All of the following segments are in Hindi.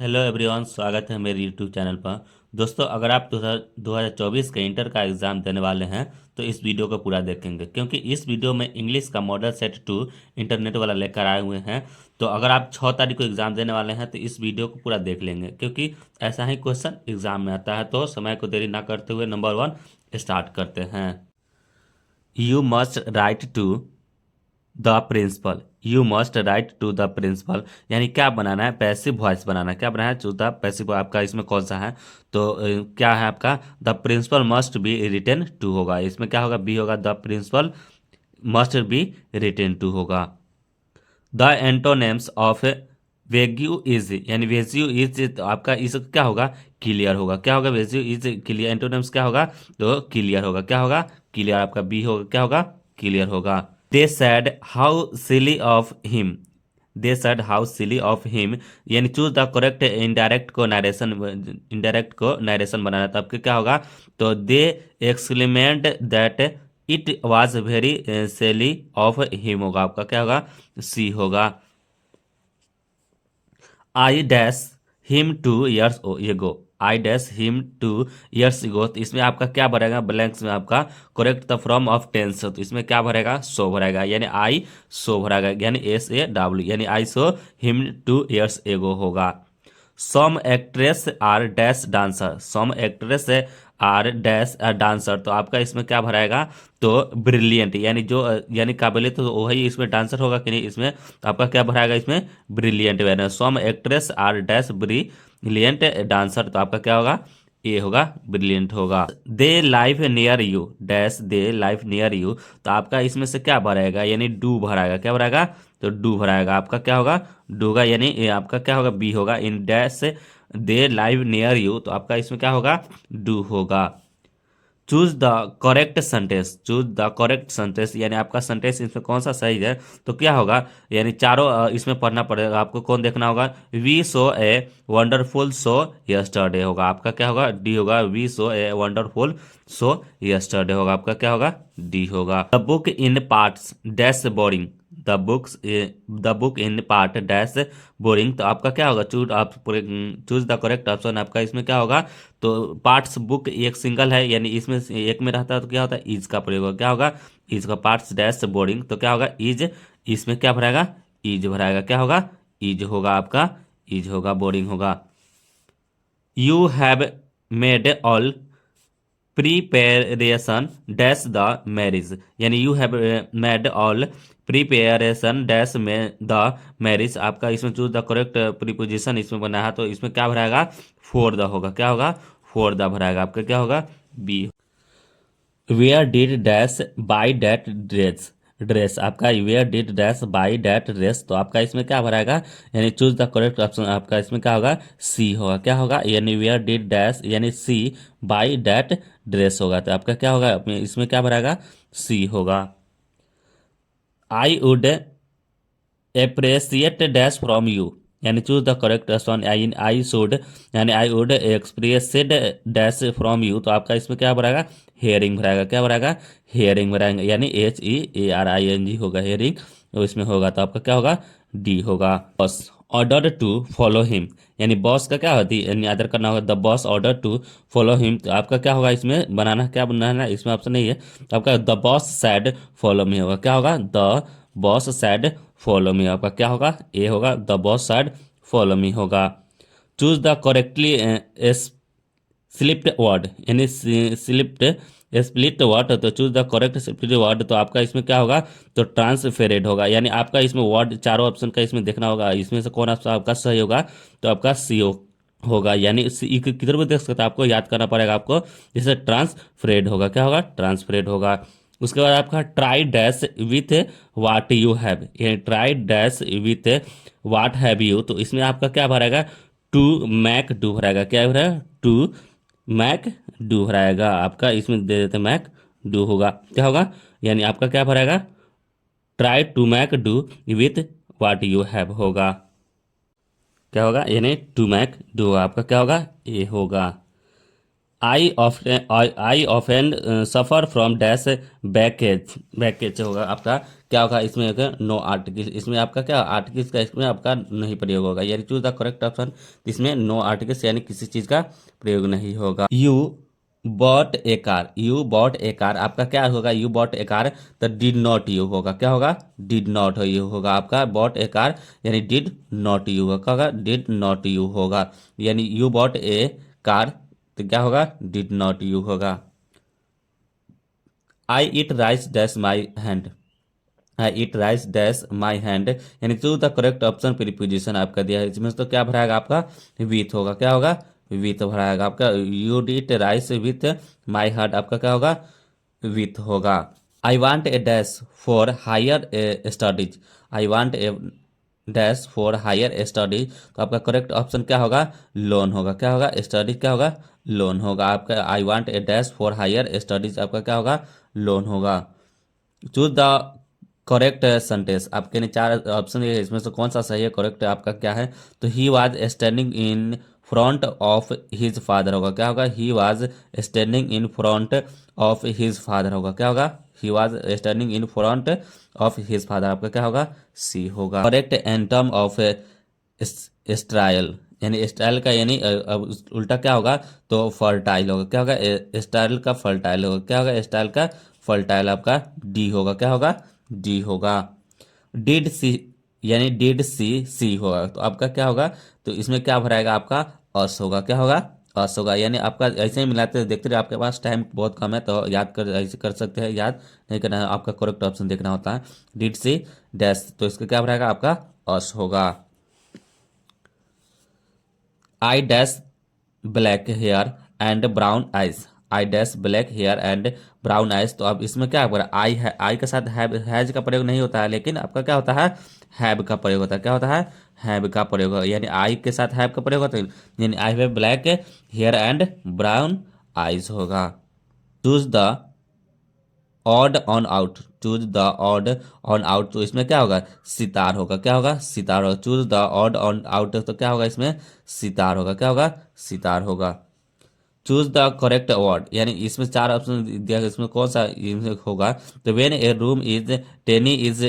हेलो एवरीवन, स्वागत है मेरे यूट्यूब चैनल पर। दोस्तों, अगर आप 2024 के इंटर का एग्ज़ाम देने वाले हैं तो इस वीडियो को पूरा देखेंगे, क्योंकि इस वीडियो में इंग्लिश का मॉडल सेट 2 इंटरनेट वाला लेकर आए हुए हैं। तो अगर आप 6 तारीख को एग्ज़ाम देने वाले हैं तो इस वीडियो को पूरा देख लेंगे, क्योंकि ऐसा ही क्वेश्चन एग्ज़ाम में आता है। तो समय को देरी ना करते हुए नंबर 1 स्टार्ट करते हैं। You must write to the principal. You must write to the principal यानी क्या बनाना है? पैसिव वॉइस बनाना है। क्या बनाना है? To the passive. आपका इसमें कौन सा है? तो क्या है आपका? The principal must be written to होगा। इसमें क्या होगा? बी होगा। The principal must be written to होगा। The antonyms of vague is यानी वेज्यू इज, तो आपका इस क्या होगा? क्लियर होगा। क्या होगा? वेज्यू इज क्लियर। एंटोनेम्स क्या होगा? तो क्लियर होगा। क्या होगा? क्लियर। आपका बी होगा। क्या होगा? क्लियर होगा। They said how silly of him. They said how silly of him यानी चूज द करेक्ट। इनडायरेक्ट को नरेशन, इनडायरेक्ट को नरेशन बनाना, तो आपके क्या होगा? तो they exclaimed that it was very silly of him होगा। आपका क्या होगा? सी होगा। आई डैश हिम 2 years एगो। आई डैश हिम 2 years एगो। तो इसमें आपका क्या भरेगा? ब्लैंक्स में आपका correct the from of tense. तो इसमें क्या भरेगा? सो भरेगा, यानी आई सो भरेगा, यानी SAW, यानी आई सो हिम 2 years एगो होगा। Some actress are dash dancer. Some actress are dash dancer, तो आपका इसमें क्या भराएगा? तो ब्रिलियंट, यानी जो यानी काबिलियत, तो वही इसमें डांसर होगा कि नहीं? इसमें तो आपका क्या भराएगा? इसमें ब्रिलियंट बना। Some actress are dash brilliant dancer, तो आपका क्या होगा? ए होगा, ब्रिलियंट होगा। They live near you dash, they live near you, तो आपका इसमें से क्या भराएगा? यानी डू भराएगा। क्या भराएगा? तो डू भराएगा। आपका क्या होगा? डूगा, यानी ये आपका क्या होगा? बी होगा। In dash they live near you, तो आपका इसमें क्या होगा? डू होगा। Choose the correct sentence. Choose the correct sentence यानी आपका सेंटेंस इसमें कौन सा सही है? तो क्या होगा? यानी चारों इसमें पढ़ना पड़ेगा आपको। कौन देखना होगा? We saw a wonderful show yesterday होगा। आपका क्या होगा? डी होगा। We saw a wonderful show yesterday होगा। आपका क्या होगा? डी होगा। The book in parts dash boring. The book in part dash boring, तो आपका क्या होगा? Choose the correct option. आपका इसमें क्या होगा? तो पार्ट्स बुक एक सिंगल है, यानी इसमें से एक में रहता है, तो क्या होता है? इज का प्रयोग होगा। क्या होगा? इज का। पार्ट्स डैश बोरिंग, तो क्या होगा? इज। इसमें क्या भराएगा? इज भराएगा। क्या होगा? इज होगा। आपका इज होगा, बोरिंग होगा। You have made all preparation dash the marriage, यानी you have made all preparation dash में द मैरिज, आपका इसमें चूज द करेक्ट प्रीपोजिशन इसमें बना है, तो इसमें क्या भराएगा? फॉर द होगा। क्या होगा? फॉर द भराएगा। आपका क्या होगा? B. Where did dash buy that dress. Dress आपका where did dash buy that dress, तो आपका इसमें क्या भराएगा? यानी चूज द करेक्ट ऑप्शन। आपका इसमें क्या होगा? सी होगा। क्या होगा? यानी वेयर डिड डैश यानी सी बाई डैट ड्रेस होगा, तो आपका क्या होगा? इसमें क्या भराएगा? सी होगा। I would appreciate dash from you, यानी choose the correct option. I should यानी I would expressed dash from you, तो आपका इसमें क्या भराएगा? हेयरिंग भराएगा। क्या भराएगा? हेयरिंग भराएंगे, यानी HEARING होगा, हेयरिंग। तो इसमें होगा, तो आपका क्या होगा? डी होगा। Boss order to follow him, यानी बॉस का क्या होती है? यानी आदर करना होगा। The boss order to follow him, तो आपका क्या होगा? इसमें बनाना क्या बनाना है? इसमें ऑप्शन नहीं है, तो आपका the boss said follow me होगा। क्या होगा? The boss said follow me, आपका क्या होगा? ए होगा। The boss said follow me होगा। Choose the correctly slipped word, यानी स्लिप्ट स्प्लिट वर्ड, तो choose the correct split word, तो आपका इसमें क्या होगा? तो ट्रांसफेरेड होगा, यानी आपका इसमें वर्ड चारों ऑप्शन का इसमें देखना होगा, इसमें से कौन ऑप्शन आपका सही होगा? तो आपका सी होगा, यानी किधर को देख सकते हैं? आपको याद करना पड़ेगा आपको। जैसे ट्रांसफरेड होगा। क्या होगा? ट्रांसफरेड होगा। उसके बाद आपका try dash with what you have, यानी try dash with what have you, तो इसमें आपका क्या भरेगा? टू मैक डू भरेगा। क्या भरेगा? टू मैक डू भराएगा। आपका इसमें दे देते मैक डू होगा। क्या होगा? यानी आपका क्या भराएगा? Try to make do with what you have होगा। क्या होगा? यानी टू मैक डू होगा। आपका क्या होगा? ए होगा। I often suffer from dash baggage. Baggage होगा आपका क्या होगा इसमें होगा नो आर्टिकल, इसमें आपका क्या आर्टिकल्स का इसमें आपका नहीं प्रयोग होगा, यानी चूज द करेक्ट ऑप्शन। इसमें नो आर्टिकल्स यानी किसी चीज़ का प्रयोग नहीं होगा। You bought A car, you bought A car आपका क्या होगा, यू बॉट ए कार तो डिड नॉट यू होगा, क्या होगा डिड नॉट यू होगा आपका, बॉट ए कार यानी डिड नॉट यू होगा, क्या होगा डिड नॉट यू होगा, यानी यू बॉट ए कार तो क्या होगा डिड नॉट यू होगा। I eat rice dash my hand, I eat rice dash my hand, यानी choose the correct option preposition आपका दिया है इसमें, तो क्या भराएगा आपका विथ होगा, क्या होगा विथ भराएगा आपका। You did rice with my heart आपका क्या होगा विथ होगा। I want a dash for higher studies, I want a dash for higher studies तो आपका करेक्ट ऑप्शन क्या होगा लोन होगा, क्या होगा स्टडीज क्या होगा लोन होगा आपका। I want a dash for higher studies आपका क्या होगा लोन होगा। चूज द करेक्ट सेंटेंस, आपके लिए चार ऑप्शन है इसमें से कौन सा सही है करेक्ट आपका क्या है, तो he was standing in front of his father होगा, क्या होगा he was standing in front of his father होगा, क्या होगा he was standing in front of his father आपका क्या होगा सी होगा। करेक्ट एंटम ऑफ स्ट्रायल, यानी स्टाइल का यानी अब उल्टा क्या होगा तो फर्टाइल होगा, क्या होगा स्टाइल का फर्टाइल होगा, क्या होगा स्टाइल का फर्टाइल आपका डी होगा, क्या होगा डी होगा। डिड सी यानी डिड सी होगा तो आपका क्या होगा, तो इसमें क्या भराएगा आपका अस होगा, क्या होगा अस होगा, यानी आपका ऐसे ही मिलाते देखते रहे, आपके पास टाइम बहुत कम है तो याद कर ऐसे कर सकते हैं, याद नहीं करना है आपका करेक्ट ऑप्शन देखना होता है। डिड सी डैश तो इसका क्या भराएगा आपका अस होगा। I dash black hair and brown eyes, I dash black hair and brown eyes तो अब इसमें क्या होगा आई है, आई के साथ हैज का प्रयोग नहीं होता है, लेकिन आपका क्या होता है हैव का प्रयोग होता है, क्या होता है हैव का प्रयोग होता है, यानी आई के साथ हैव का प्रयोग होता है, यानी I have black hair and brown eyes होगा। Choose the odd one out, choose the odd one out तो इसमें क्या होगा सितार होगा, क्या होगा सितार होगा। Choose the odd one out तो क्या होगा इसमें सितार होगा, क्या होगा सितार होगा। चूज द करेक्ट वर्ड, यानी इसमें चार ऑप्शन दिया है इसमें कौन सा इसमें होगा, तो when a room is tiny is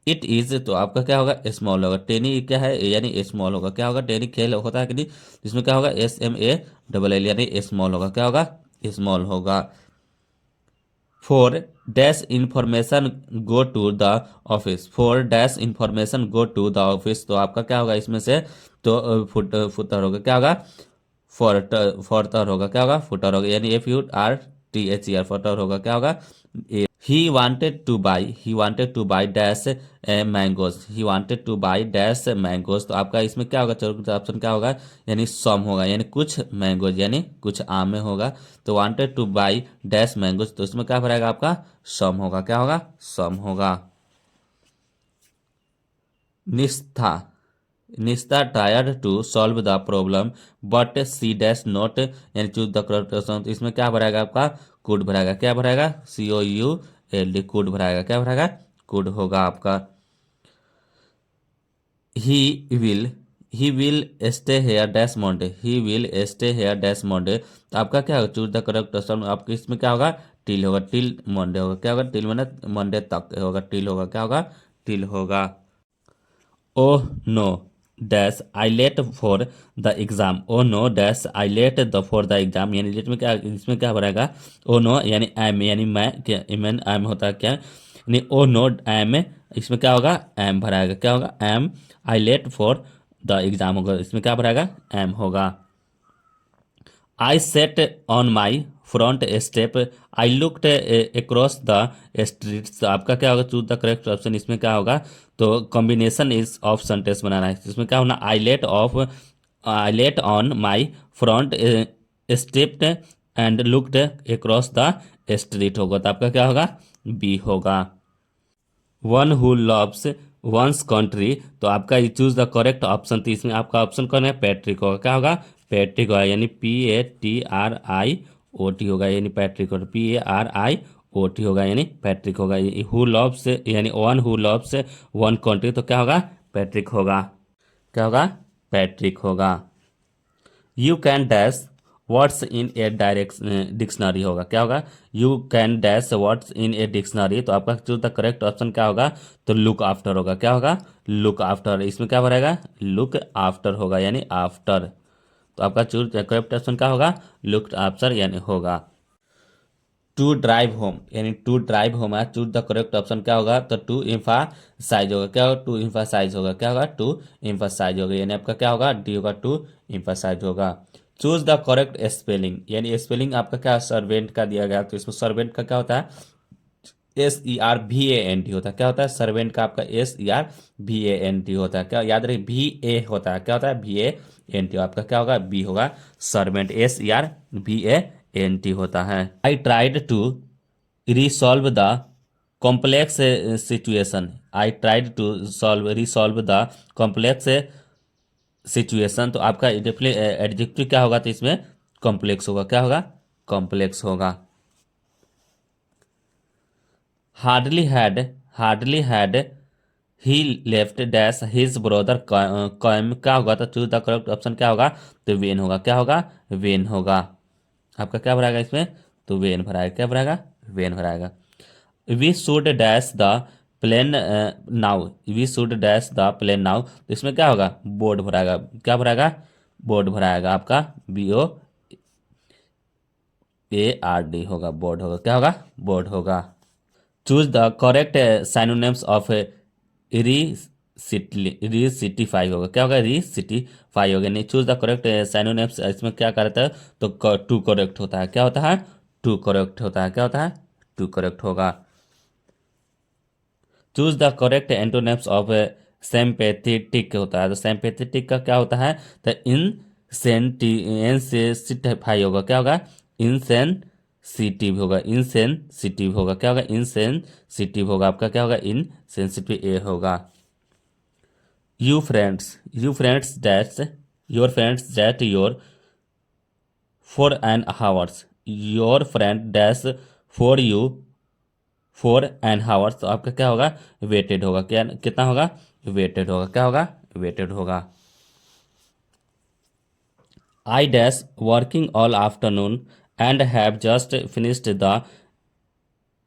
it is तो आपका क्या होगा स्मॉल होगा, टेनी क्या है यानी स्मॉल होगा, क्या होगा टेनी खेल होता है कि नहीं, इसमें क्या होगा SMALL यानी स्मॉल होगा, क्या होगा स्मॉल होगा। For dash information go to the office, for dash information go to the office तो आपका क्या होगा इसमें से तो फुटर होगा, क्या होगा फॉर्टर होगा, क्या होगा फुटर होगा, यानी FURTHER फॉर्टर होगा, क्या होगा he wanted two by dash mangoes, he wanted two by dash mangoes तो आपका इसमें क्या होगा चौथा ऑप्शन क्या होगा यानी सम होगा, यानी कुछ मैंगोज यानी कुछ आम में होगा, तो wanted two by dash mangoes तो इसमें क्या भरेगा आपका सम होगा, क्या होगा सम होगा। Nistha, Nistha tried to solve the problem but she dash not, यानी चूज द करेक्ट ऑप्शन तो इसमें क्या भराएगा आपका कुड भराएगा, क्या भराएगा COULD कुड भराएगा, क्या भराएगा कुड होगा आपका। He will he will stay here dash Monday, he will stay here dash Monday तो आपका क्या होगा चूज द करेक्ट ऑप्शन, आपके इसमें क्या होगा टिल होगा, टिल मंडे होगा, क्या होगा टिल मैंने मंडे तक होगा, टिल होगा, क्या होगा टिल होगा। Oh no dash I late for the exam, oh no dash I late the for the exam, यानी लेट में क्या इसमें क्या भरेगा ओ नो यानी एम, यानी मैं क्या मैन एम होता है क्या, यानी ओ नो एम, इसमें क्या होगा एम भराएगा, क्या होगा am I late for the exam होगा, इसमें क्या भराएगा एम होगा। I sat on my front step I looked across the street तो आपका क्या होगा चूज द करेक्ट ऑप्शन, इसमें क्या होगा तो कॉम्बिनेशन इज ऑफ सेंटेंस बनाना है, इसमें क्या होना I let on my front step and looked across the street होगा, तो आपका क्या होगा बी होगा। One who loves one's country तो आपका चूज द करेक्ट ऑप्शन, तो इसमें आपका ऑप्शन कौन है पैट्रिक होगा, क्या होगा पैट्रिक होगा, यानी PATRIOT होगा, यानी पैट्रिक होगा, PARIOT होगा, यानी पैट्रिक होगा। हु लव्स यानी one who loves one country तो क्या होगा पैट्रिक होगा, क्या होगा पैट्रिक होगा। You can dash words in A direct dictionary होगा, क्या होगा, you can dash words in a dictionary, तो आपका चूज द करेक्ट ऑप्शन क्या होगा, तो लुक आफ्टर होगा, क्या होगा, लुक आफ्टर, इसमें क्या भरेगा, लुक आफ्टर होगा यानी आफ्टर, तो आपका चूज करेक्ट ऑप्शन क्या होगा, लुक आफ्टर यानी होगा। टू ड्राइव होम यानी टू ड्राइव होम है, चूज द करेक्ट ऑप्शन क्या होगा, तो टू इम्फासाइज होगा, क्या होगा, टू इम्फासाइज होगा, क्या होगा, टू इम्फासाइज होगा यानी आपका क्या होगा, डी होगा, टू इम्फासाइज होगा। चूज द करेक्ट स्पेलिंग यानी स्पेलिंग आपका क्या सर्वेंट का दिया गया, तो इसमें सर्वेंट का क्या होता है, SERVANT होता है, क्या होता है, सर्वेंट का आपका SERVANT होता है, क्या याद रखिए, VA होता है, क्या होता है, VANT, आपका क्या होगा, बी होगा, सर्वेंट SERVANT होता है। I tried to resolve the complex situation, I tried to resolve the complex situation, तो आपका एडजेक्टिव क्या होगा, तो इसमें कॉम्प्लेक्स होगा, क्या होगा, कॉम्प्लेक्स होगा। Hardly had he left dash his brother came, क्या होगा, तो चूज द करेक्ट ऑप्शन क्या होगा, तो वेन होगा, क्या होगा, वेन होगा, आपका क्या भराएगा इसमें, तो वेन भराएगा, क्या भराएगा, वेन भराएगा। We should dash the plane now, we should dash the plane now, तो इसमें क्या होगा, बोर्ड भराएगा, क्या भराएगा, बोर्ड भराएगा, आपका BOARD होगा, बोर्ड होगा, क्या होगा, बोर्ड होगा। Choose the correct synonyms of rectify होगा, क्या होगा, रिसिटिफाई होगा, नहीं, चूज द करेक्ट साइनोनिम्स, इसमें क्या करता है, तो टू करेक्ट होता है, क्या होता है, टू करेक्ट होता है, क्या होता है, टू करेक्ट होगा। Choose the correct antonyms of sympathetic होता है, तो सिंपैथेटिक का क्या होता है, तो इंसेंसिटिफाई होगा, क्या होगा, इंसेंसिटिव होगा, इंसेंसिटिव होगा, क्या होगा, इंसेंसिटिव होगा, आपका क्या होगा, इनसेंसिटिव ए होगा। You friends that your friends that your 4 hours, your friend dash for you 4 hours, तो आपका क्या होगा, वेटेड होगा, क्या कितना होगा, वेटेड होगा, क्या होगा, वेटेड होगा। I dash working all afternoon and have just finished the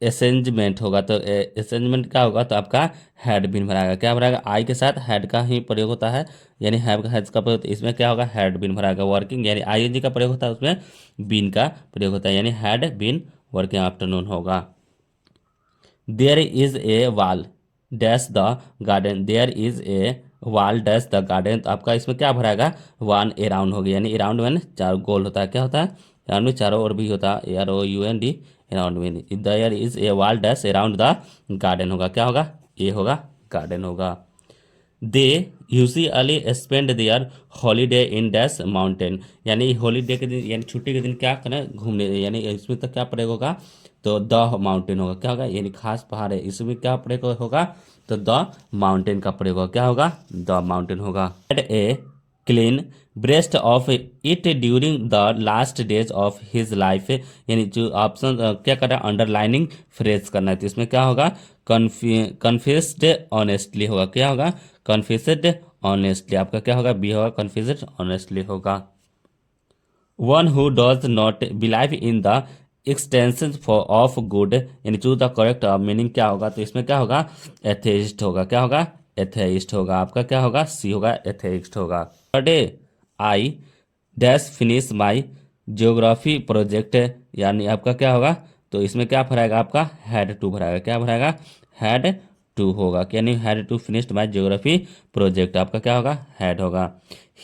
assignment होगा, तो असेंजमेंट क्या होगा, तो आपका हैड बिन भराएगा, क्या भराएगा, आई के साथ हैड का ही प्रयोग होता है, यानी हैव का हैज का प्रयोग, तो इसमें क्या होगा, हैड बिन भराएगा। वर्किंग यानी ING का प्रयोग होता है, उसमें बिन का प्रयोग होता है, यानी हैड बिन वर्किंग आफ्टरनून होगा। There is a wall dash the garden, there is a wall dash the garden, तो आपका इसमें क्या भराएगा, वन अराउंड हो गया, यानी अराउंड में चार गोल होता है, क्या होता है, अराउंड में चारों ओर भी होता है, AROUND, अराउंड में, there is a wall dash around the garden होगा, क्या होगा, ए होगा, गार्डन होगा। They usually spend their holiday in dash mountain, यानी हॉलीडे के दिन यानी छुट्टी के दिन क्या करें, घूमने, यानी इसमें तो क्या प्रयोग होगा, तो द माउंटेन होगा, क्या होगा, यानी खास पहाड़ है, इसमें क्या प्रयोग होगा, तो द माउंटेन का प्रयोग होगा, क्या होगा, द माउंटेन होगा। A clean breast of it during the last days of his life, यानी जो ऑप्शन क्या करना है, अंडरलाइनिंग फ्रेज करना है, तो इसमें क्या होगा, कन्फेस्ड ऑनेस्टली होगा, क्या होगा, कन्फेस्ड ऑनेस्टली, आपका क्या होगा, बी होगा, कन्फेस्ड ऑनेस्टली होगा। One who does not believe in the extension for of good, यानी चूज द करेक्ट मीनिंग क्या होगा, तो इसमें क्या होगा, एथेइस्ट होगा, क्या होगा, एथेइस्ट होगा, आपका क्या होगा, सी होगा, एथेइस्ट होगा। Day I dash finish my geography project, यानी आपका क्या होगा, तो इसमें क्या भराएगा, आपका हैड टू भराएगा, क्या भराएगा, हैड टू होगा, यानी had to finished my geography project, आपका क्या होगा, हैड होगा।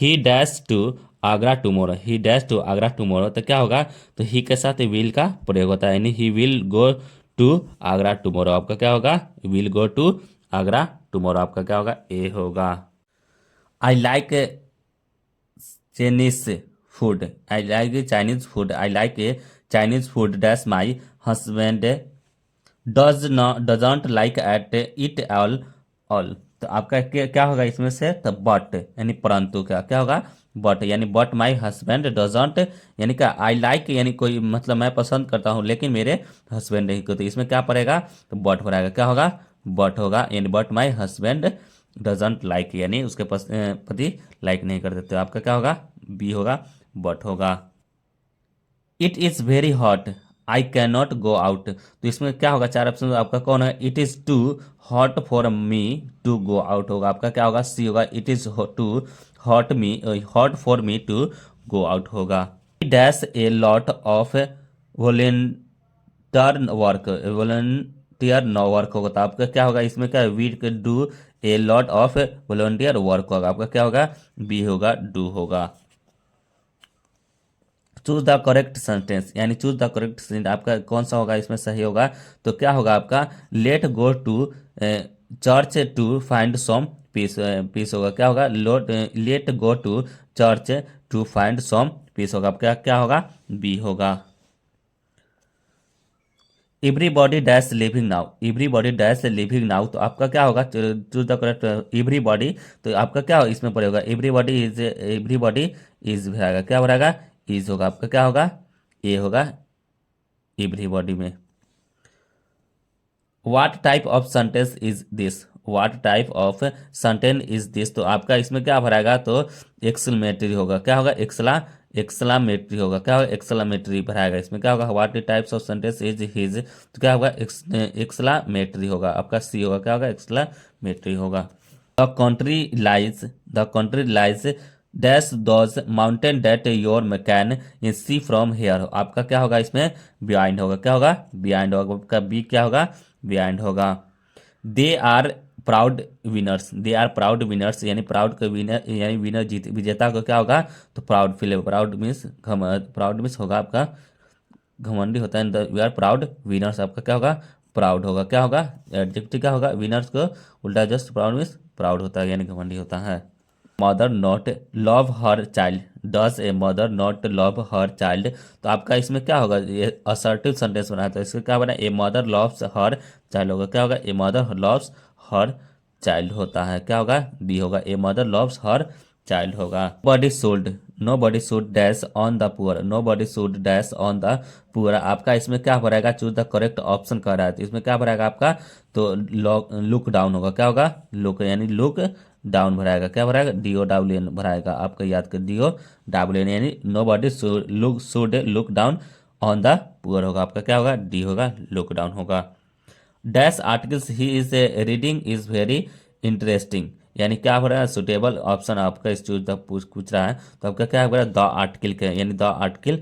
He dash to Agra tomorrow, he dash to Agra tomorrow, तो क्या होगा, तो ही के साथ विल का प्रयोग होता है, यानी he will go to Agra tomorrow, आपका क्या होगा, will go to Agra tomorrow, आपका क्या होगा, ए होगा। I like Chinese food, I like Chinese food, I like Chinese food dash my husband doesn't like at it all, तो आपका क्या होगा इसमें से, तो बट यानी परंतु क्या क्या होगा, बट यानी बट माई हस्बैंड डजंट, यानी क्या, आई लाइक यानी कोई मतलब मैं पसंद करता हूँ लेकिन मेरे हस्बैंड नहीं को, तो इसमें क्या पड़ेगा, तो बट पड़ेगा, क्या होगा, बट होगा, यानी but my husband doesn't like, यानी उसके पति लाइक नहीं करते, तो आपका क्या होगा, बी होगा, बट होगा। It is very hot, I can not go out. तो इसमें क्या होगा, चार ऑप्शन आपका कौन है, it is too hot for me to go out होगा आपका, क्या होगा, सी होगा, it is too hot for me to go out होगा। Dash a lot of volunteer no work होगा, तो आपका क्या होगा, इसमें क्या, we do a lot of volunteer work होगा, आपका क्या होगा, बी होगा, डू होगा। चूज द करेक्ट सेंटेंस, यानी चूज द करेक्ट सेंटेंस आपका कौन सा होगा, इसमें सही होगा, तो क्या होगा आपका, let go to church to find some peace, peace होगा, क्या होगा, let go to church to find some peace होगा, आपका क्या होगा, बी होगा। Everybody dash living now, everybody dash living now, तो आपका क्या होगा, चूज द करेक्ट एवरीबॉडी, तो आपका क्या होगा, इसमें पड़ेगा एवरीबॉडी इज रहेगा, क्या रहेगा, इज होगा, आपका क्या होगा, ए होगा एवरीबॉडी में। What type of sentence is this, what type of sentence is this, तो आपका इसमें क्या भराएगा, तो एक्सक्लेमेटरी होगा, क्या होगा, एक्सलामेटरी होगा, क्या होगा, एक्सलामेटरी भराएगा, इसमें क्या होगा, what types of sentence is his, तो क्या होगा, एक्सलामेटरी होगा, आपका सी होगा, क्या होगा, एक्सलामेटरी होगा। The country lies dash those mountain that your मैकेन इन सी फ्रॉम हेयर, आपका क्या होगा, इसमें बिहाइंड होगा, क्या होगा, बिहाइंड होगा, आपका बी क्या होगा, बिहाइंड होगा। They are proud winners, they are proud winners, यानी प्राउड का विनर, यानी विनर जीत विजेता को क्या होगा, तो प्राउड फील, प्राउड मीन्स होगा आपका घमंडी होता है, वी आर प्राउड विनर्स, आपका क्या होगा, प्राउड होगा, क्या होगा, एडजेक्टिव क्या होगा, विनर्स को उल्टा जस्ट प्राउड मीन्स प्राउड होता है, यानी घमंडी होता है। Mother not love her child, does a mother not love her child, तो आपका इसमें क्या होगा, ये असर्टिव सेंटेंस बना है, तो इसका क्या बना, a mother loves her child होगा, क्या होगा, a mother loves her child होता है, क्या होगा, बी होगा, a mother loves her child होगा। Nobody should dash on the poor, nobody should dash on the poor, आपका इसमें क्या भरेगा, चूज द करेक्ट ऑप्शन कर रहा है, तो इसमें क्या भरेगा आपका, तो लुक डाउन होगा, क्या होगा, लुक, यानी लुक डाउन भराएगा, क्या भराएगा, डीओ डब्ल्यू एन भराएगा, आपका याद कर, डीओ डब्ल्यू एन, यानी nobody should look down on the poor होगा, आपका क्या होगा, डी होगा, लुक डाउन होगा। Dash articles he is reading is very interesting, यानी क्या हो रहा है, सुटेबल ऑप्शन आपका इस चूज द पूछ रहा है, तो आपका क्या हो रहा है, द आर्टिकल के, यानी द आर्टिकल,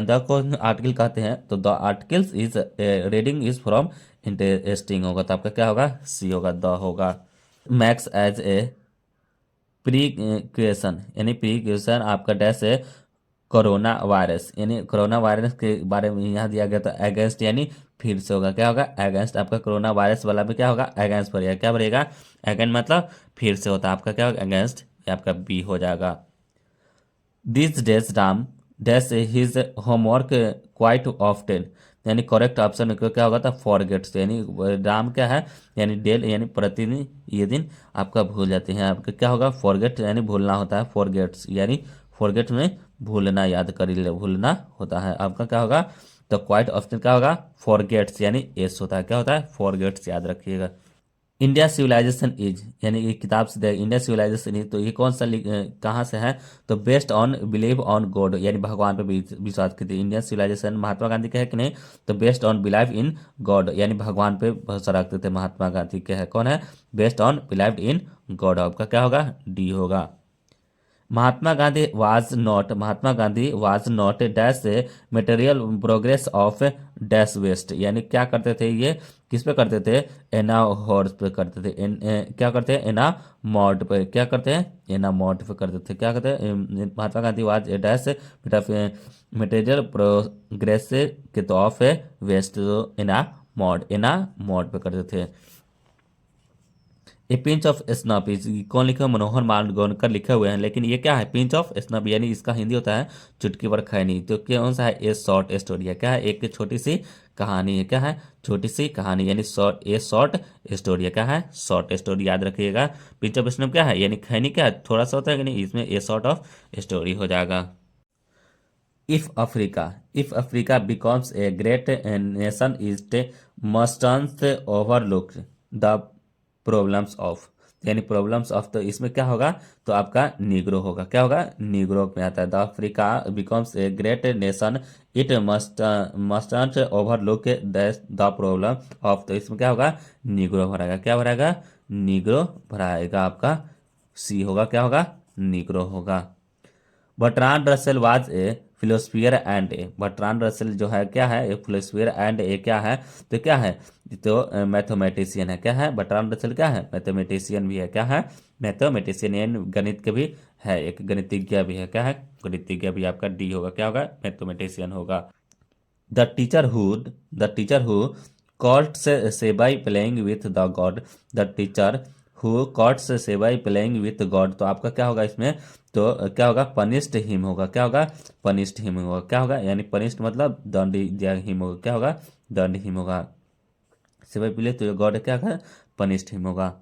द को आर्टिकल कहते हैं, तो the articles is reading is from interesting होगा, तो आपका क्या होगा, सी होगा, द होगा। मैक्स एज ए प्रीक्वेशन, यानी प्रीक्वेशन आपका डैश है कोरोना वायरस, यानी कोरोना वायरस के बारे में यहाँ दिया गया, तो अगेंस्ट यानी फिर से होगा, क्या होगा, अगेंस्ट, आपका कोरोना वायरस वाला में क्या होगा, अगेंस्ट भरेगा, क्या भरेगा, अगेंस्ट मतलब फिर से होता है, आपका क्या होगा, अगेंस्ट, ये आपका बी हो जाएगा। This days Ram dash his homework quite often, यानी करेक्ट ऑप्शन क्या होगा था, फॉरगेट्स, यानी राम क्या है, यानी डेल, यानी प्रतिदिन, ये दिन आपका भूल जाते हैं, आपका क्या होगा, फॉरगेट, यानी भूलना होता है, फॉरगेट्स, यानी फॉरगेट में भूलना, याद कर ले, भूलना होता है, आपका क्या होगा, तो क्वाइट ऑप्शन क्या होगा, फॉरगेट्स, यानी एस होता है, क्या होता है, फॉरगेट्स, याद रखिएगा। इंडिया सिविलाइजेशन इज, यानी ये किताब से दे इंडिया सिविलाइजेशन इज, तो ये कौन सा कहाँ से है, तो based on believe on God, यानी भगवान पे विश्वास करते हैं, इंडियन सिविलाइजेशन महात्मा गांधी के है कि नहीं, तो based on believe in God, यानी भगवान पे भरोसा रखते थे, महात्मा गांधी के है, कौन है, based on believe in God, आपका क्या होगा, डी होगा। Mahatma Gandhi was not dash material progress of dash west, यानी क्या करते थे ये, किस पे करते थे, एना हॉर्स पे करते थे, क्या करते हैं, एना मॉड पे, क्या करते हैं, एना मॉड पे करते थे, क्या करते हैं, Mahatma Gandhi was dash material progress के तो ऑफ वेस्ट, एना मॉड पे करते थे। ए पिंच ऑफ स्नफ इस, कौन लिखा है, मनोहर मालगोनकर लिखे हुए हैं, लेकिन ये क्या है, पिंच ऑफ स्नफ, यानी इसका हिंदी होता है चुटकी भर खैनी, तो कौन सा है, ए शॉर्ट स्टोरी है, क्या है, एक छोटी सी कहानी है, क्या है, छोटी सी कहानी, यानी शॉर्ट स्टोरी है, क्या है, शॉर्ट स्टोरी, याद रखिएगा। पिंच ऑफ स्नफ क्या है, यानी खैनी क्या है, थोड़ा सा होता है कि नहीं, इसमें ए शॉर्ट ऑफ स्टोरी हो जाएगा। If Africa becomes a great nation is must overlook the problems of, यानी प्रॉब्लम्स ऑफ, तो इसमें क्या होगा, तो आपका निग्रो होगा, क्या होगा, निग्रो में आता है। The Africa becomes a great nation, it must overlook the problem of, तो इसमें क्या होगा, निग्रो भराएगा, क्या भराएगा, निग्रो भराएगा, आपका सी होगा, क्या होगा, निग्रो होगा। Bertrand Russell was a philosopher and a, Bertrand Russell जो है क्या है, ए फिलोसफियर एंड ए क्या है, तो क्या है, तो मैथमेटिशियन है, क्या है, बर्ट्रांड रसेल क्या है, मैथमेटिशियन भी है, क्या है, मैथमेटिशियन यानी गणित के भी है, एक गणितज्ञ भी है, क्या है, गणितज्ञ भी, आपका डी होगा, क्या होगा, मैथमेटिशियन होगा। The teacher who the teacher who caught Sebai playing with the god, the teacher who caught Sebai playing with God, तो आपका क्या होगा इसमें, तो क्या होगा, पनिश्ड हिम होगा, क्या होगा, पनिश्ड हिम होगा, क्या होगा, यानी पनिश्ड मतलब दंड दिया हिम होगा, क्या होगा, दंड हिम होगा। सेबाई प्ले तो गॉड क्या होगा, पनिश्ड हिम होगा।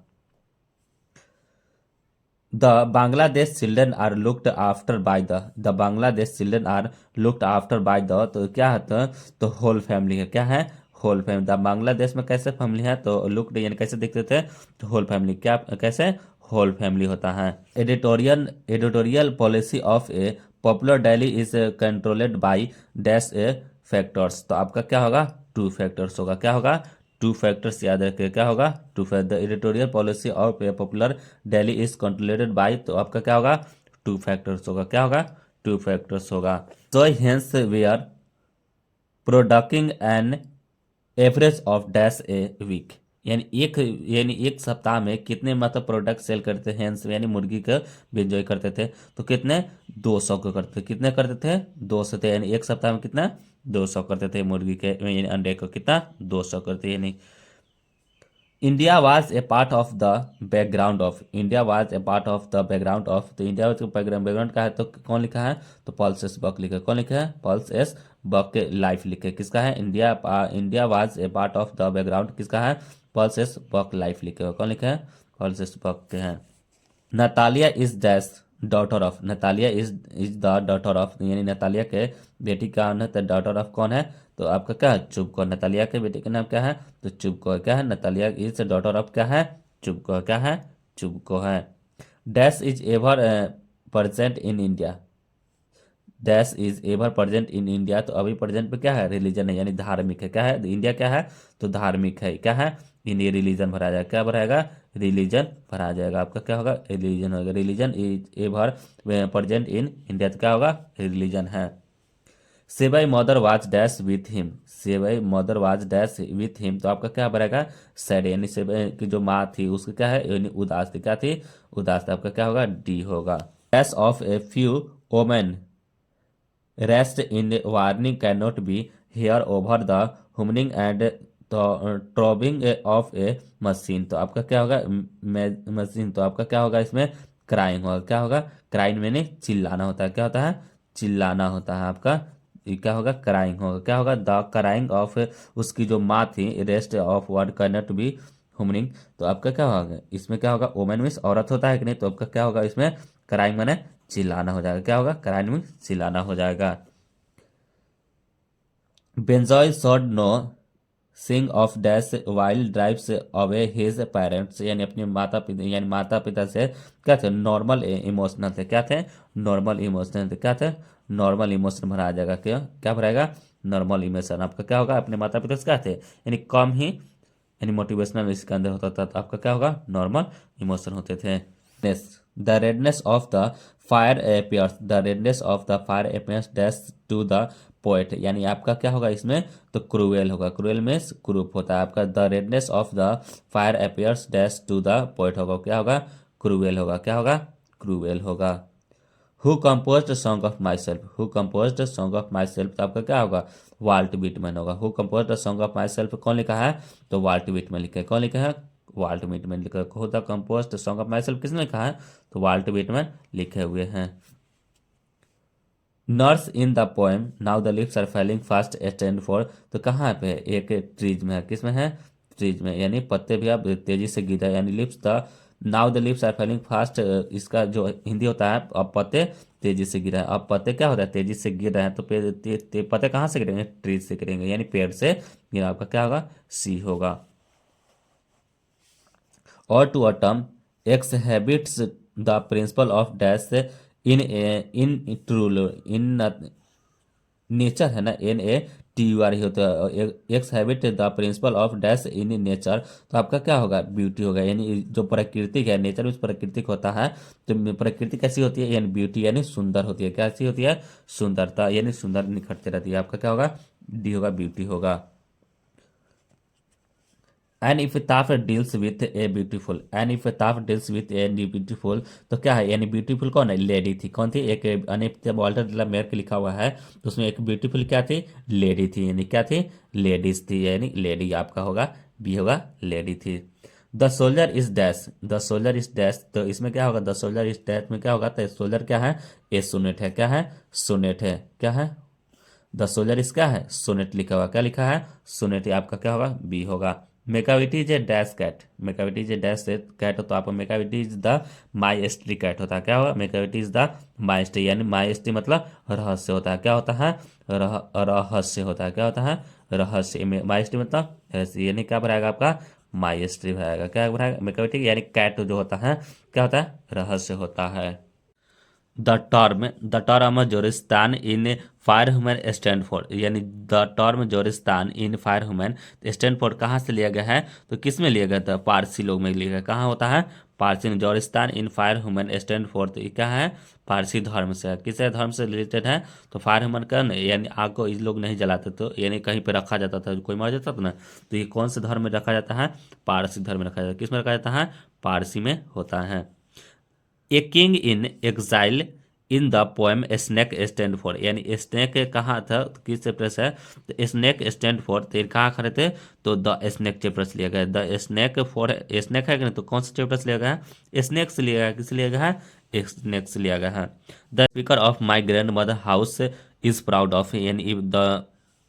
The Bangladesh children are looked after by the Bangladesh children are looked after by the, तो क्या है, तो होल फैमिली है, क्या है, होल फैमिली। द बांग्लादेश में कैसे फैमिली है, तो लुक्ड यानी कैसे दिखते थे, तो होल फैमिली, क्या कैसे, होल फैमिली होता है। Editorial policy of a popular daily is controlled by dash A factors, तो आपका क्या होगा, टू फैक्टर्स होगा, क्या होगा, टू फैक्टर्स याद रखिए, क्या होगा, two factor. The editorial policy of a popular daily is controlled by, तो आपका क्या होगा, टू फैक्टर्स होगा, क्या होगा, टू फैक्टर्स होगा। So hence we are producing an average of dash a week, यानी एक सप्ताह में कितने मतलब प्रोडक्ट सेल करते हैं, यानी मुर्गी का भी enjoy करते थे, तो कितने, 200 को करते थे, कितने करते थे, 200 थे, यानी एक सप्ताह में कितना, 200 करते थे मुर्गी के, यानी अंडे को कितना, 200 करते, यानी India was a part of the background of, India was a part of the background of, तो इंडिया बैकग्राउंड का है, तो कौन लिखा है, तो पॉल्स एस बक लिखा है, कौन लिखा है, पॉल्स एस बक के लाइफ लिखे, किसका है, India was a part of the background, किसका है, पॉल्स एस बक लाइफ लिखे हो, कौन लिखा है, पॉल्स एस बक के हैं। Natalia is dash daughter of, Natalia is the daughter of, यानी नतालिया के बेटी का नाम है, तो डॉटर ऑफ कौन है, तो आपका क्या है, चुबको, नतालिया के बेटे का नाम क्या है, तो चुबको है, क्या है, नतालिया इज डॉटर ऑफ क्या है, चुबको, क्या है, चुबको है। Dash is ever present in India, dash is ever present in India, तो अभी प्रेजेंट पे क्या है, रिलीजन है, यानी धार्मिक है, क्या है, इंडिया क्या है, तो धार्मिक है, क्या है, इंडिया रिलीजन भरा जाएगा, क्या भराएगा, रिलीजन भरा जाएगा, आपका क्या होगा, रिलीजन होगा। Religion is ever present in India, तो क्या होगा, रिलीजन है। सेबाई mother was dash with him, सेबाई mother was dash with him, तो आपका क्या भरेगा, सैड, यानी सेबाई की जो माँ थी उसकी क्या है, यानी उदास थी, क्या थी, उदास थी, आपका क्या होगा, डी होगा। Dash of a few women rest in warning can not be here over the humming and throbbing of a machine, तो आपका क्या होगा, मशीन, तो आपका क्या होगा, इसमें क्राइंग होगा, क्या होगा, क्राइंग मैंने चिल्लाना होता है, क्या होता है, चिल्लाना होता है, आपका ये क्या होगा, क्राइंग होगा, क्या होगा, द क्राइंग ऑफ, उसकी जो माँ थी, rest of world can not be humming, तो आपका क्या होगा, इसमें क्या होगा, ओमेन मीन्स औरत होता है कि नहीं, तो आपका क्या होगा, इसमें क्राइंग मैंने चिल्लाना हो जाएगा, क्या होगा, क्राइंग में चिल्लाना हो जाएगा। बेंजॉय शॉड नो सिंग of dash wild drives away his parents, यानी अपने माता पिता, यानी माता पिता से क्या थे, नॉर्मल इमोशनल थे, क्या थे, नॉर्मल इमोशनल थे, क्या थे, नॉर्मल इमोशन भरा जाएगा, क्या क्या भराएगा, नॉर्मल इमोशन, आपका क्या होगा, अपने माता पिता से क्या थे, यानी कम ही, यानी मोटिवेशनल इसके अंदर होता था, तो आपका क्या होगा, नॉर्मल इमोशन होते थे। The redness of the fire appears, the redness of the fire appears dash to the poet, यानी आपका क्या होगा इसमें, तो क्रूएल होगा, क्रूएल में क्रूप होता है, आपका the redness of the fire appears dash to the poet होगा, क्या होगा, क्रूएल होगा, क्या होगा, क्रूएल होगा। Who compose song of myself, who compose song of myself, तो आपका क्या होगा, वाल्ट विटमैन होगा। Who compose song of myself कौन लिखा है, तो वाल्ट विटमैन लिखा है, कौन लिखा है, वाल्ट विटमैन लिखा है। Who the compose song of myself किसने लिखा है, तो वाल्ट विटमैन लिखे हुए हैं। Nurse in the poem now the lips are falling fast stand for, तो कहाँ पे है, एक ट्रीज में है, किस में है, ट्रीज में, यानी पत्ते भी अब तेजी से गिर रहे हैं, यानी lips the, now the lips are falling fast, इसका जो हिंदी होता है, अब पत्ते तेजी से गिर रहे हैं, अब पत्ते क्या होता है, तेजी से गिर रहे हैं, तो पत्ते कहाँ से गिरेंगे, ट्रीज से गिरेंगे, यानी पेड़ से गिरा, आपका क्या होगा, सी होगा। और to autumn exhibits the principle of dash in true in nature है ना, NATUR ही होता है। Exhibit the principle of dash in nature, तो आपका क्या होगा, ब्यूटी होगा। यानी जो प्राकृतिक है, नेचर में प्राकृतिक होता है, तो प्रकृति कैसी होती है, यानी ब्यूटी यानी सुंदर होती है। कैसी होती है, सुंदरता, यानी सुंदर निखरती रहती है। आपका क्या होगा, डी होगा, ब्यूटी होगा। An epitaph deals with a beautiful, an epitaph deals with a beautiful, तो क्या है, यानी ब्यूटीफुल कौन है, लेडी थी। कौन थी, एक अनिफ्ता वॉल्टर द ला मेयर के लिखा हुआ है, तो उसमें एक ब्यूटीफुल क्या थी, लेडी थी। यानी क्या थी, लेडीज थी, यानी लेडी आपका होगा, बी होगा, लेडी थी। The soldier is dash, the soldier is dash, तो इसमें क्या होगा, द सोल्जर इज डैश में क्या होगा, तो सोल्जर क्या है, ए सोनेट है। क्या है, सोनेट है। क्या है, द सोल्जर इज क्या है, सोनेट लिखा हुआ। क्या लिखा है, सोनेट। आपका क्या होगा, बी होगा। Macavity is a dash cat, Macavity is a dash cat, तो आपका Macavity is the mystery cat होता है। क्या होगा, मेकाविटी इज द माइस्ट्री, यानी माइस्ट्री मतलब रहस्य होता है। क्या होता है, रहस्य होता है। क्या होता है, रहस्य। माइस्ट्री मतलब रहस्य, यानी क्या भराएगा आपका, माइस्ट्री भराएगा। क्या भराएगा, मेकाविटी यानी कैट जो होता है, क्या होता है, रहस्य होता है। The term Zoroastrian in fire human stand for, यानी the term Zoroastrian in fire human stand for कहाँ से लिया गया है, तो किस में लिया गया था, पारसी लोग में लिया गया। कहाँ होता है, पारसी में। Zoroastrian in fire human stand for, तो ये क्या है, पारसी धर्म से है। किस धर्म से रिलेटेड है, तो फायर ह्यूमन का यानी आग को इस लोग नहीं जलाते, तो यानी कहीं पे रखा जाता था, कोई मर जाता था ना, तो ये कौन से धर्म में रखा जाता है, पारसी धर्म में रखा जाता है। किस में रखा जाता है, पारसी में होता है। A king in exile in the poem snake stand for, यानी स्नेक कहाँ था, तो किस चैप्टर से है, तो स्नेक स्टैंड फॉर, तो कहाँ खड़े थे, तो द स्नेक चैप्टर से लिया गया। द स्नेक फॉर स्नेक है कि नहीं, तो कौन सा चैप्टर से लिया गया है, स्नेक से लिया गया। किस लिया गया है, स्नेक से लिया गया है। The speaker of my grandmother house is proud of, यानी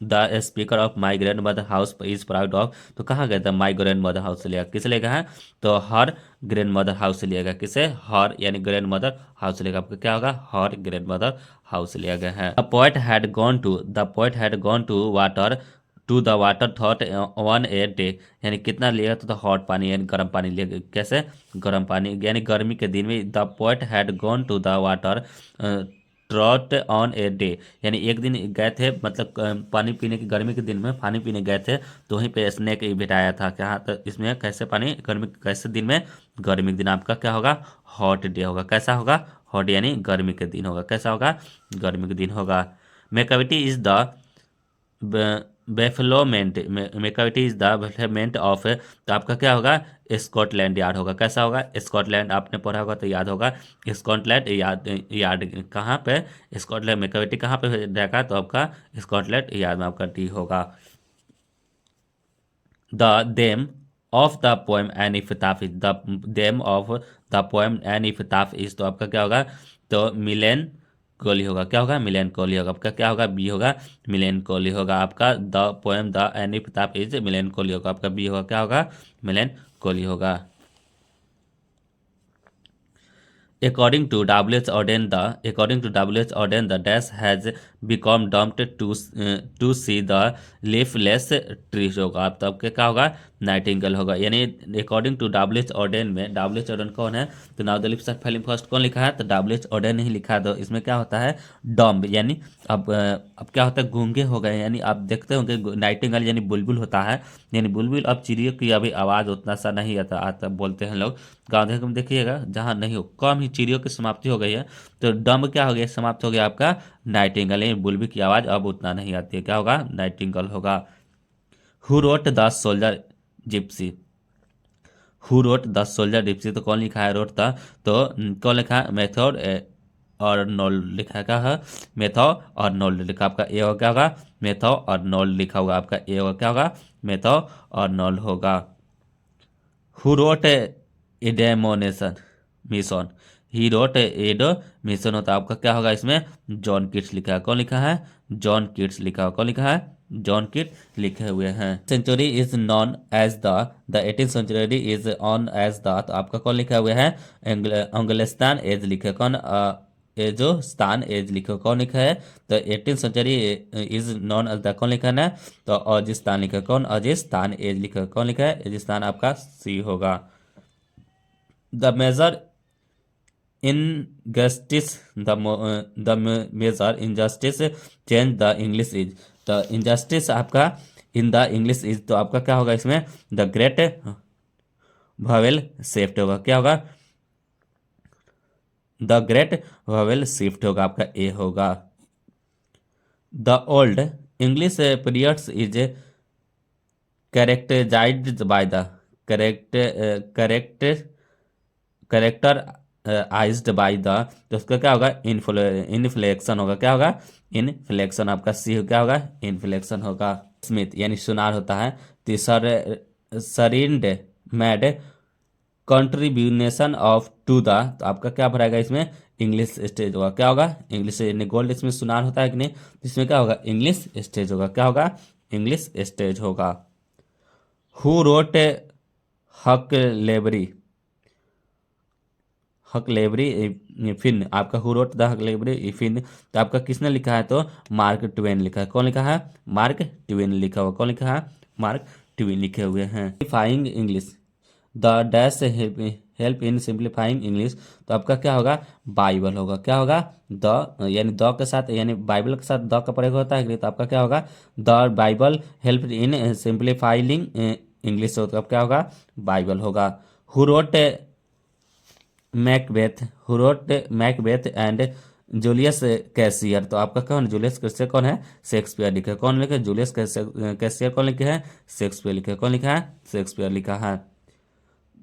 the speaker of my grandmother house is proud of, तो कहाँ गया था, माई ग्रैंड मदर हाउस से लिया। किस लिया है, तो हर ग्रैंड मदर हाउस से लिया गया। किसे, हर यानी ग्रैंड मदर हाउस से लिया। आपका क्या होगा, हर ग्रैंड मदर हाउस से लिया गया है। The poet had gone to the water thought one a day, यानी कितना लिया, तो हॉट पानी यानी गर्म पानी लिया। कैसे, गर्म पानी, यानी गर्मी के दिन में the poet had gone to the water trot on a day, यानी एक दिन गए थे, मतलब पानी पीने की, गर्मी के दिन में पानी पीने गए थे, तो वहीं पे स्नेक बिठाया था। क्या, तो इसमें कैसे पानी, गर्मी कैसे दिन में, गर्मी के दिन आपका क्या होगा, हॉट डे होगा। कैसा होगा, हॉट यानी गर्मी के दिन होगा। कैसा होगा, गर्मी के दिन होगा। Macavity is the bafflement, Macavity is the bafflement of, तो आपका क्या होगा, स्कॉटलैंड यार्ड होगा। कैसा होगा, स्कॉटलैंड आपने पढ़ा होगा तो याद होगा, स्कॉटलैंड यार्ड, यार्ड कहाँ पे, स्कॉटलैंड, मेकाविटी कहाँ पे रहेगा, तो आपका स्कॉटलैंड यार्ड में आपका टी होगा। The theme of the poem an epitaph is, the theme of the poem an epitaph is, तो आपका क्या होगा, तो मिलेन कोली होगा। क्या होगा, मिलेन कोली होगा। आपका क्या होगा, बी होगा, मिलेन कोली होगा। आपका the poem the an epitaph is melancholy होगा। आपका बी होगा, क्या होगा, मिलेन कोली होगा। According to W.H. Auden, the dash has become dumped to see the leafless trees होगा। आप तब क्या होगा, नाइटिंगेल होगा। यानी अकॉर्डिंग टू W.H. Auden में, W.H. Auden कौन है, तो now the lips are falling first कौन लिखा है, तो W.H. Auden नहीं लिखा है। तो इसमें क्या होता है, डम्ब, यानी अब क्या होता है, गूंगे हो गए। यानी आप देखते होंगे नाइटिंगेल यानी बुलबुल होता है, यानी बुलबुल। अब चिड़ियों की अभी आवाज़ उतना सा नहीं आता बोलते हैं लोग। गाँव देहात में देखिएगा जहाँ नहीं हो, कम ही चिड़ियों की समाप्ति हो गई है, तो डम्ब क्या हो गया, समाप्त हो गया आपका नाइटिंगेल, यानी बुलबुल की आवाज़ अब उतना नहीं आती है। क्या होगा, नाइटिंगेल होगा। Who wrote the soldier Gypsy, who wrote the soldier Gypsy, तो कौन लिखा है, रोट था, तो कौन लिखा है, मेथड और नोल लिखा है। क्या है, मेथो और नोल लिखा। आपका ए होगा, क्या होगा, मेथो और नोल लिखा होगा। आपका ए होगा, क्या होगा, मेथो और नोल होगा। Who wrote admonition mission, he wrote admission होता है। आपका क्या होगा, इसमें जॉन किट्स लिखा है। कौन लिखा है, जॉन किट्स लिखा है। कौन लिखा है, जॉन किट लिखे हुए हैं। Century is known as the 18th century is on as the, तो आपका कौन लिखा हुआ है, अंगलिस्तान एज लिखे। कौन, ये जो स्थान एज लिखो, कौन लिखा है, तो 18th century is known as the, कौन लिखा है ना, तो अजिस्तान लिखा। कौन, अजिस्तान एज लिखा। कौन लिखा है, अजिस्तान। आपका सी होगा। The major injustice the major injustice change the English is. The injustice आपका इन द इंग्लिश इज, तो आपका क्या होगा इसमें, द ग्रेट वावेल शिफ्ट होगा, क्या होगा, द ग्रेट वावेल शिफ्ट होगा, आपका ए होगा। The old English periods is characterized by the correct correct characterized by the, तो उसका क्या होगा, इनफ्लेक्शन होगा, क्या होगा, इनफ्लेक्शन, आपका सी क्या होगा, इनफ्लेक्शन होगा। स्मिथ यानी सुनार होता है, तो सरिंड made contribution of to the, तो आपका क्या भराएगा इसमें, इंग्लिश स्टेज होगा, क्या होगा, इंग्लिश, यानी गोल्ड इसमें सुनार होता है कि नहीं, तो इसमें क्या होगा, इंग्लिश स्टेज होगा, क्या होगा, इंग्लिश स्टेज होगा। हु रोट हकलेबरी, हकलेबरी फिन, आपका हु रोट द हकलेबरी फिन, तो आपका किसने लिखा है, तो मार्क ट्वेन लिखा है, कौन लिखा है, मार्क ट्वेन लिखा हुआ, कौन लिखा है, मार्क ट्वेन लिखे हुए हैं। Simplifying English, the dash help in simplifying English, तो आपका क्या होगा, बाइबल होगा, क्या होगा, द यानी द के साथ, यानी बाइबल के साथ द का प्रयोग होता है, तो आपका क्या होगा, the Bible help in simplifying English, तो आपका क्या होगा, बाइबल होगा। Who wrote Macbeth, who wrote Macbeth and Julius Caesar, तो आपका कौन, जूलियस कैसियर कौन है, शेक्सपियर लिखे, कौन लिखे, जूलियस कैसियर कौन लिखे हैं, शेक्सपियर लिखे, कौन लिखा है, शेक्सपियर लिखा है।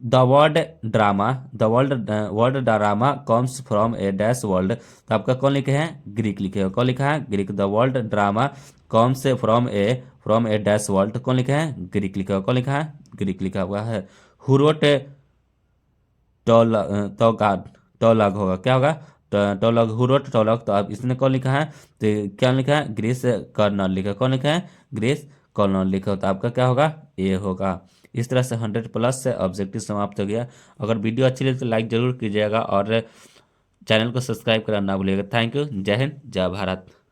The word drama, the word drama comes from A dash world, तो आपका कौन लिखे हैं, ग्रीक लिखे हो, कौन लिखा है, Greek. The world drama comes from A dash world, कौन लिखा है, ग्रीक लिखा हो, कौन लिखा है, ग्रीक लिखा हुआ है। हु रोट टोगाड, टोलॉग होगा, क्या होगा, टोलॉग, हु रोट टोलॉग, तो आप इसने कौन लिखा है, तो क्या लिखा है, ग्रीस कर्नल लिखा, कौन लिखा है, ग्रीस कर्नल लिखा, तो आपका क्या होगा, ए होगा। इस तरह से 100+ से ऑब्जेक्टिव समाप्त हो गया। अगर वीडियो अच्छी लगी तो लाइक जरूर कीजिएगा और चैनल को सब्सक्राइब करना ना भूलिएगा। Thank you. जय हिंद, जय भारत।